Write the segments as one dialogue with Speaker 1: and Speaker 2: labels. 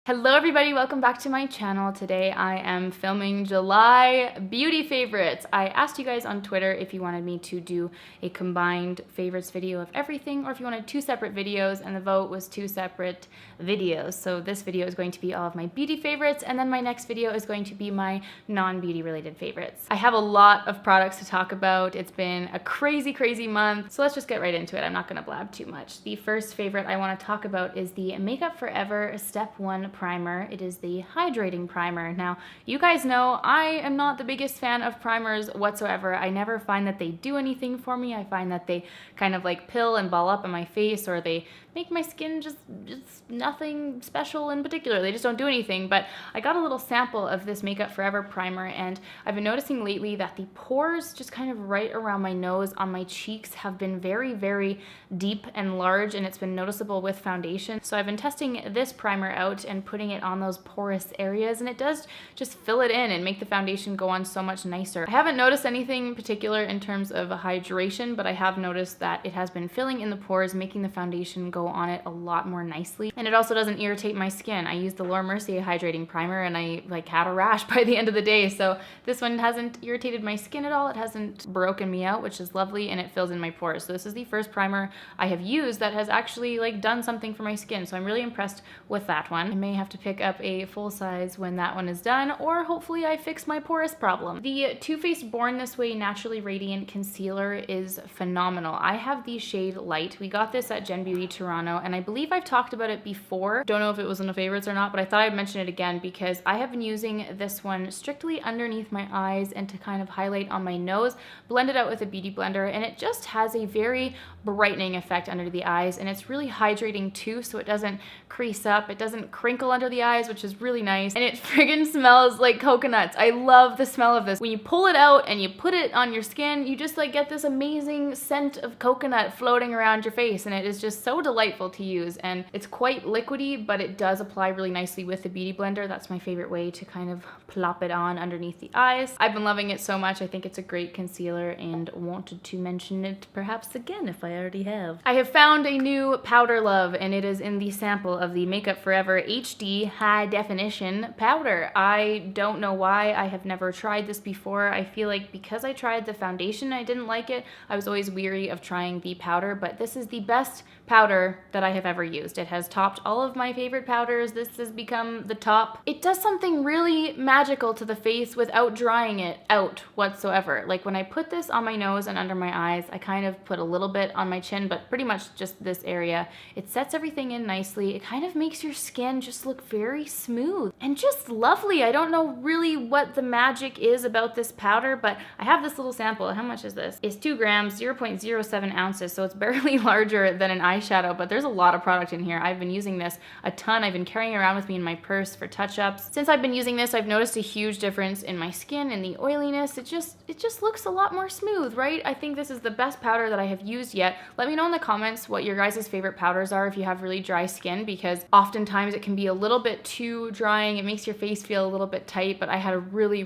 Speaker 1: Hello everybody, welcome back to my channel. Today I am filming July beauty favorites. I asked you guys on Twitter if you wanted me to do a combined favorites video of everything or if you wanted two separate videos, and the vote was two separate videos. So this video is going to be all of my beauty favorites, and then my next video is going to be my non-beauty related favorites. I have a lot of products to talk about. It's been a crazy month, so let's just get right into it. I'm not gonna blab too much. The first favorite I wanna talk about is the Makeup Forever Step 1 primer. It is the hydrating primer. Now, you guys know I am not the biggest fan of primers whatsoever. I never find that they do anything for me. I find that they kind of like pill and ball up on my face, or they make my skin just nothing special in particular. They just don't do anything. But I got a little sample of this Makeup Forever primer, and I've been noticing lately that the pores just kind of right around my nose on my cheeks have been very deep and large, and it's been noticeable with foundation. So I've been testing this primer out and putting it on those porous areas, and it does just fill it in and make the foundation go on so much nicer. I haven't noticed anything particular in terms of hydration, but I have noticed that it has been filling in the pores, making the foundation go on it a lot more nicely. And it also doesn't irritate my skin. I used the Laura Mercier hydrating primer and I had a rash by the end of the day. So this one hasn't irritated my skin at all. It hasn't broken me out, which is lovely, and it fills in my pores. So this is the first primer I have used that has actually done something for my skin. So I'm really impressed with that one. I may have to pick up a full size when that one is done, or hopefully I fix my porous problem. The Too Faced Born This Way Naturally Radiant Concealer is phenomenal. I have the shade Light. We got this at Gen Beauty Toronto, and I believe I've talked about it before. Don't know if it was in the favorites or not, but I thought I'd mention it again because I have been using this one strictly underneath my eyes and to kind of highlight on my nose, blend it out with a beauty blender, and it just has a very brightening effect under the eyes, and it's really hydrating too, so it doesn't crease up, it doesn't crinkle under the eyes, which is really nice, and it friggin' smells like coconuts. I love the smell of this. When you pull it out and you put it on your skin, you just get this amazing scent of coconut floating around your face, and it is just so delightful to use, and it's quite liquidy, but it does apply really nicely with the beauty blender. That's my favorite way to kind of plop it on underneath the eyes. I've been loving it so much. I think it's a great concealer and wanted to mention it perhaps again if I already have. I have found a new powder love, and it is in the sample of the Makeup Forever HD High Definition Powder. I don't know why I have never tried this before. I feel like because I tried the foundation I didn't like it, I was always weary of trying the powder, but this is the best powder that I have ever used. It has topped all of my favorite powders. This has become the top. It does something really magical to the face without drying it out whatsoever. Like when I put this on my nose and under my eyes, I kind of put a little bit on my chin, but pretty much just this area. It sets everything in nicely. It kind of makes your skin just look very smooth and just lovely. I don't know really what the magic is about this powder, but I have this little sample. How much is this? It's 2 grams, 0.07 ounces, so it's barely larger than an eyeshadow, but there's a lot of product in here. I've been using this a ton. I've been carrying it around with me in my purse for touch-ups. Since I've been using this, I've noticed a huge difference in my skin and the oiliness. It just looks a lot more smooth, right? I think this is the best powder that I have used yet. Let me know in the comments what your guys' favorite powders are if you have really dry skin, because oftentimes it can be a little bit too drying. It makes your face feel a little bit tight, but I had a really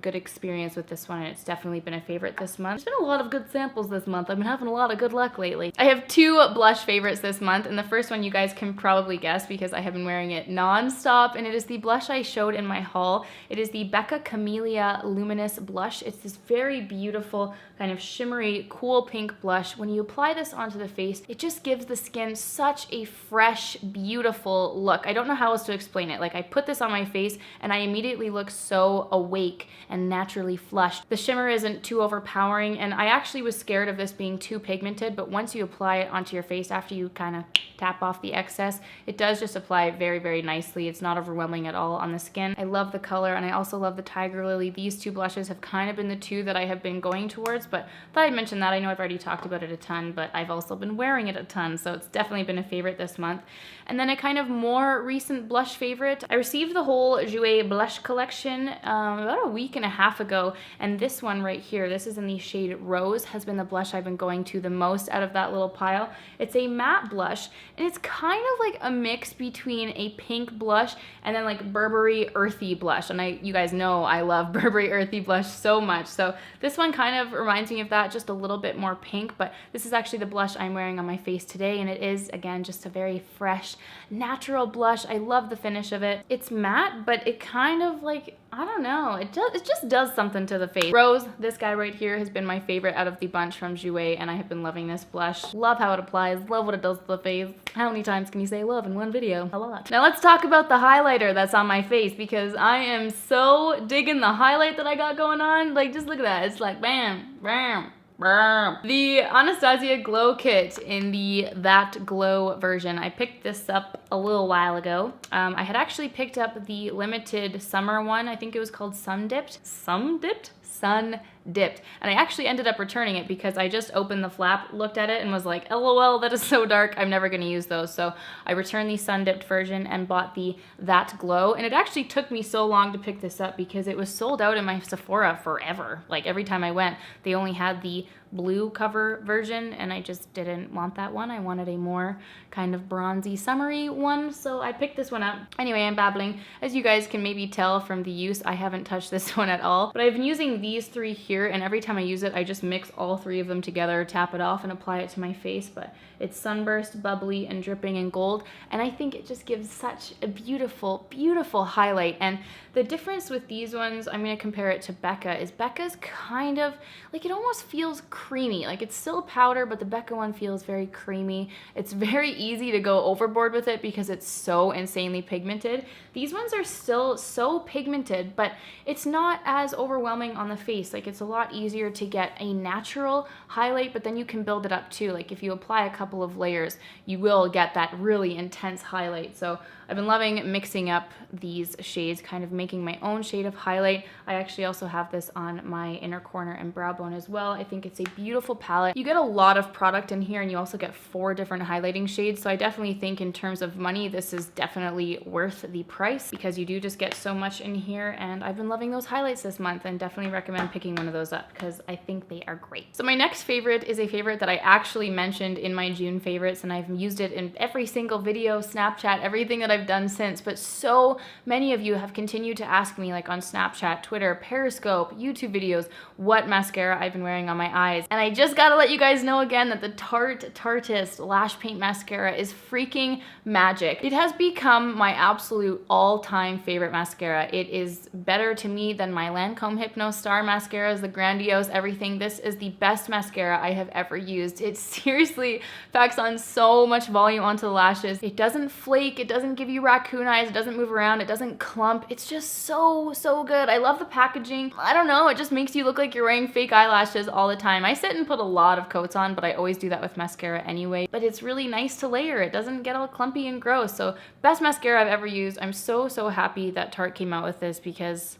Speaker 1: good experience with this one, and it's definitely been a favorite this month. There's been a lot of good samples this month. I've been having a lot of good luck lately. I have 2 blush favorites this month, and the first one you guys can probably guess because I have been wearing it non-stop, and it is the blush I showed in my haul. It is the Becca Camellia Luminous Blush. It's this very beautiful kind of shimmery cool pink blush. When you apply this onto the face, it just gives the skin such a fresh, beautiful look. I don't know how else to explain it. I put this on my face and I immediately look so awake and naturally flushed. The shimmer isn't too overpowering, and I actually was scared of this being too pigmented, but once you apply it onto your face after you kind of tap off the excess, it does just apply very nicely. It's not overwhelming at all on the skin. I love the color, and I also love the Tiger Lily. These 2 blushes have kind of been the 2 that I have been going towards, but I thought I'd mention that. I know I've already talked about it a ton, but I've also been wearing it a ton, so it's definitely been a favorite this month. And then a kind of more recent blush favorite. I received the whole Jouer blush collection about a week and a half ago, and this one right here, this is in the shade Rose, has been the blush I've been going to the most out of that little pile. It's a matte matte blush, and it's kind of like a mix between a pink blush and then like Burberry earthy blush. And you guys know I love Burberry earthy blush so much. So this one kind of reminds me of that, just a little bit more pink, but this is actually the blush I'm wearing on my face today, and it is, again, just a very fresh, natural blush. I love the finish of it. It's matte, but it kind of like, I don't know, it just does something to the face. Rose, this guy right here, has been my favorite out of the bunch from Jouer, and I have been loving this blush. Love how it applies, love what it does to the face. How many times can you say love in one video? A lot. Now let's talk about the highlighter that's on my face, because I am so digging the highlight that I got going on. Like, just look at that. It's like bam, bam. The Anastasia Glow Kit in the That Glow version. I picked this up a little while ago. I had actually picked up the limited summer one. I think it was called Sun Dipped. Sun Dipped? Sun Dipped. And I actually ended up returning it because I just opened the flap, looked at it, and was like, LOL, that is so dark. I'm never gonna use those. So I returned the Sun Dipped version and bought the That Glow. And it actually took me so long to pick this up because it was sold out in my Sephora forever. Like, every time I went, they only had the blue cover version, and I just didn't want that one. I wanted a more kind of bronzy, summery one, so I picked this one up. Anyway, I'm babbling. As you guys can maybe tell from the use, I haven't touched this one at all, but I've been using these three here, and every time I use it, I just mix all three of them together, tap it off, and apply it to my face. But it's sunburst, bubbly, and dripping in gold, and I think it just gives such a beautiful, beautiful highlight. And the difference with these ones, I'm gonna compare it to Becca, is Becca's kind of, like, it almost feels creamy. Like, it's still powder, but the Becca one feels very creamy. It's very easy to go overboard with it because it's so insanely pigmented. These ones are still so pigmented, but it's not as overwhelming on the face. Like, it's a lot easier to get a natural highlight, but then you can build it up too. Like, if you apply a couple of layers, you will get that really intense highlight. So I've been loving mixing up these shades, kind of making my own shade of highlight. I actually also have this on my inner corner and brow bone as well. I think it's a beautiful palette. You get a lot of product in here, and you also get 4 different highlighting shades. So I definitely think in terms of money, this is definitely worth the price because you do just get so much in here. And I've been loving those highlights this month and definitely recommend picking one of those up because I think they are great. So my next favorite is a favorite that I actually mentioned in my June favorites, and I've used it in every single video, Snapchat, everything that I've done since. But so many of you have continued to ask me, like on Snapchat, Twitter, Periscope, YouTube videos, what mascara I've been wearing on my eyes. And I just gotta let you guys know again that the Tarte Tartist Lash Paint Mascara is freaking magic. It has become my absolute all-time favorite mascara. It is better to me than my Lancome Hypno Star mascaras, the Grandiose, everything. This is the best mascara I have ever used. It seriously packs on so much volume onto the lashes. It doesn't flake, it doesn't give you raccoon eyes, it doesn't move around, it doesn't clump. It's just so good. I love the packaging. I don't know, it just makes you look like you're wearing fake eyelashes all the time. I sit and put a lot of coats on, but I always do that with mascara anyway. But it's really nice to layer. It doesn't get all clumpy and gross. So best mascara I've ever used. I'm so happy that Tarte came out with this because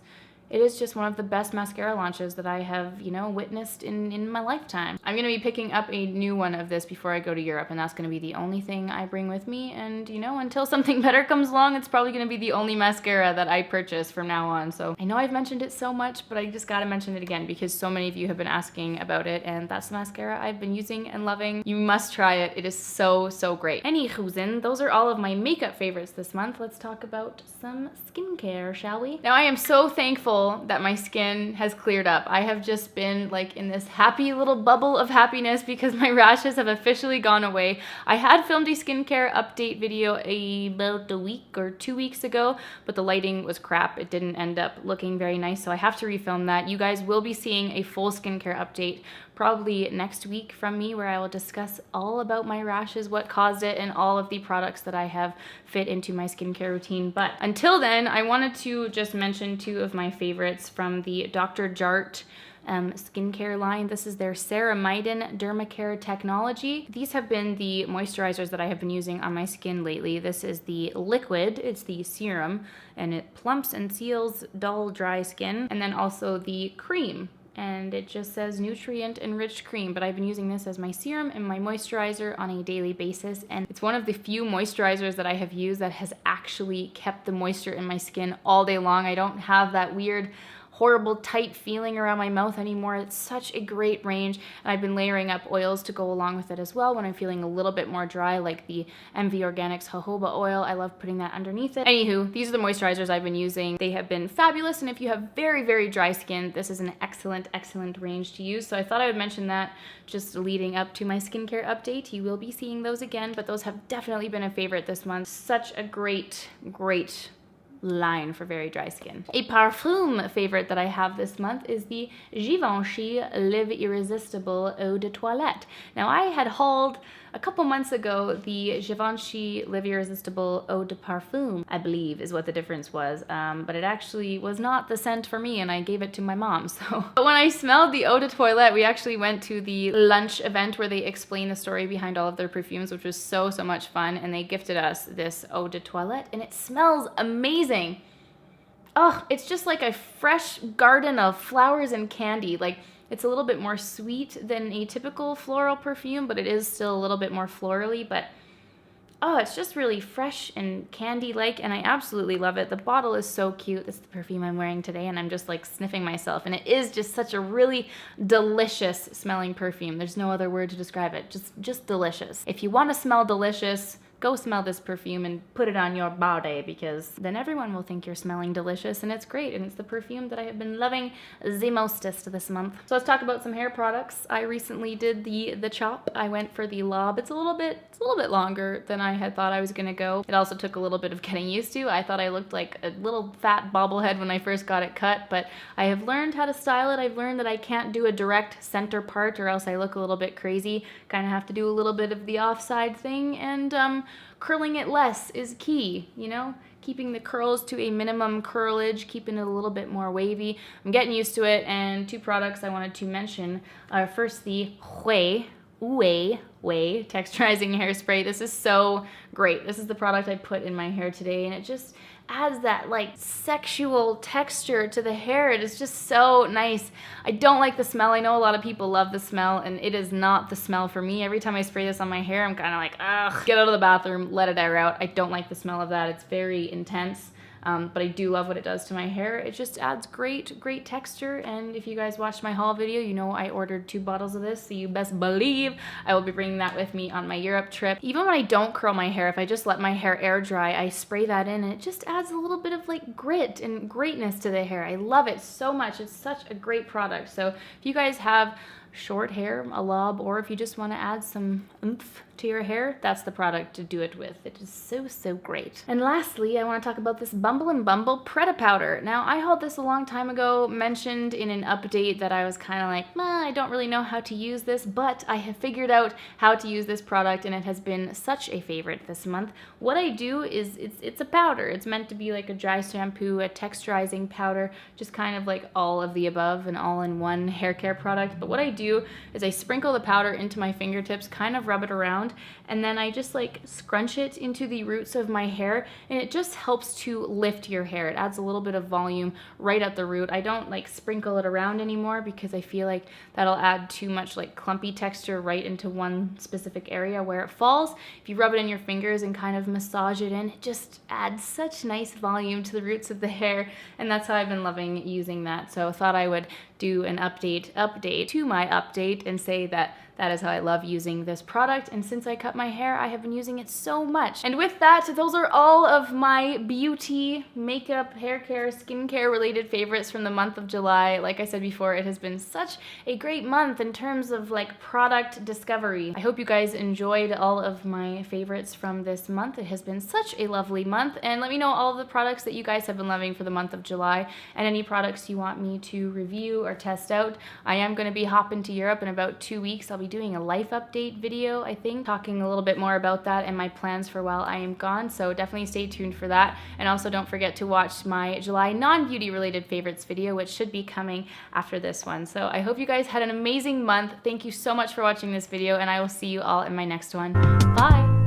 Speaker 1: it is just one of the best mascara launches that I have, you know, witnessed in my lifetime. I'm gonna be picking up a new one of this before I go to Europe, and that's gonna be the only thing I bring with me. And, you know, until something better comes along, it's probably gonna be the only mascara that I purchase from now on. So I know I've mentioned it so much, but I just gotta mention it again because so many of you have been asking about it, and that's the mascara I've been using and loving. You must try it. It is so great. Anywhoozin, those are all of my makeup favorites this month. Let's talk about some skincare, shall we? Now, I am so thankful that my skin has cleared up. I have just been like in this happy little bubble of happiness because my rashes have officially gone away. I had filmed a skincare update video about a week or 2 weeks ago, but the lighting was crap. It didn't end up looking very nice, so I have to refilm that. You guys will be seeing a full skincare update probably next week from me, where I will discuss all about my rashes, what caused it, and all of the products that I have fit into my skincare routine. But until then, I wanted to just mention 2 of my favorites from the Dr. Jart skincare line. This is their Ceramiden Dermacare technology. These have been the moisturizers that I have been using on my skin lately. This is the liquid, it's the serum, and it plumps and seals dull, dry skin. And then also the cream, and it just says nutrient enriched cream, but I've been using this as my serum and my moisturizer on a daily basis, and it's one of the few moisturizers that I have used that has actually kept the moisture in my skin all day long. I don't have that weird horrible tight feeling around my mouth anymore. It's such a great range, and I've been layering up oils to go along with it as well when I'm feeling a little bit more dry, like the MV Organics jojoba oil. I love putting that underneath it. Anywho, these are the moisturizers I've been using. They have been fabulous, and if you have very, very dry skin, this is an excellent, excellent range to use. So I thought I would mention that just leading up to my skincare update. You will be seeing those again, but those have definitely been a favorite this month. Such a great, great line for very dry skin. A parfum favorite that I have this month is the Givenchy Live Irresistible Eau de Toilette. Now, I had hauled a couple months ago the Givenchy Live Irresistible Eau de Parfum, I believe is what the difference was, but it actually was not the scent for me, and I gave it to my mom. So, but when I smelled the Eau de Toilette, we actually went to the lunch event where they explain the story behind all of their perfumes, which was so much fun, and they gifted us this Eau de Toilette, and it smells amazing. Oh, it's just like a fresh garden of flowers and candy. Like, it's a little bit more sweet than a typical floral perfume, but it is still a little bit more florally, but oh, it's just really fresh and candy-like, and I absolutely love it. The bottle is so cute. This is the perfume I'm wearing today, and I'm just like sniffing myself, and it is just such a really delicious smelling perfume. There's no other word to describe it. Just delicious. If you want to smell delicious, go smell this perfume and put it on your body, because then everyone will think you're smelling delicious, and it's great, and it's the perfume that I have been loving the mostest this month. So let's talk about some hair products. I recently did the chop. I went for the lob. It's a little bit longer than I had thought I was gonna go. It also took a little bit of getting used to. I thought I looked like a little fat bobblehead when I first got it cut, but I have learned how to style it. I've learned that I can't do a direct center part or else I look a little bit crazy. Kind of have to do a little bit of the offside thing, and curling it less is key, you know? Keeping the curls to a minimum curlage, keeping it a little bit more wavy. I'm getting used to it, and two products I wanted to mention are first the Ouai texturizing hairspray. This is so great. This is the product I put in my hair today, and it just adds that like sexual texture to the hair. It is just so nice. I don't like the smell. I know a lot of people love the smell, and it is not the smell for me. Every time I spray this on my hair, I'm kind of like, ugh, get out of the bathroom, let it air out. I don't like the smell of that. It's very intense. But I do love what it does to my hair. It just adds great, great texture. And if you guys watched my haul video, you know I ordered 2 bottles of this, so you best believe I will be bringing that with me on my Europe trip. Even when I don't curl my hair, if I just let my hair air dry, I spray that in, and it just adds a little bit of like grit and greatness to the hair. I love it so much. It's such a great product. So if you guys have short hair, a lob, or if you just want to add some oomph to your hair, that's the product to do it with. It is so great. And lastly, I want to talk about this Bumble and Bumble Preta powder. Now, I hauled this a long time ago, mentioned in an update that I was kind of like, I don't really know how to use this, but I have figured out how to use this product, and it has been such a favorite this month. What I do is, it's a powder. It's meant to be like a dry shampoo, a texturizing powder, just kind of like all of the above, an all-in-one hair care product. But what I do is I sprinkle the powder into my fingertips, kind of rub it around, and then I just like scrunch it into the roots of my hair, and it just helps to lift your hair. It adds a little bit of volume right at the root. I don't like sprinkle it around anymore because I feel like that'll add too much like clumpy texture right into one specific area where it falls. If you rub it in your fingers and kind of massage it in, it just adds such nice volume to the roots of the hair, and that's how I've been loving using that. So I thought I would do an update to my update and say that that is how I love using this product, and since I cut my hair, I have been using it so much. And with that, those are all of my beauty, makeup, hair care, skincare related favorites from the month of July. Like I said before, it has been such a great month in terms of like product discovery. I hope you guys enjoyed all of my favorites from this month. It has been such a lovely month, and let me know all of the products that you guys have been loving for the month of July, and any products you want me to review or test out. I am going to be hopping to Europe in about 2 weeks. I'll be doing a life update video, I think, talking a little bit more about that and my plans for while I am gone, so definitely stay tuned for that. And also don't forget to watch my July non-beauty related favorites video, which should be coming after this one. So I hope you guys had an amazing month. Thank you so much for watching this video, and I will see you all in my next one. Bye!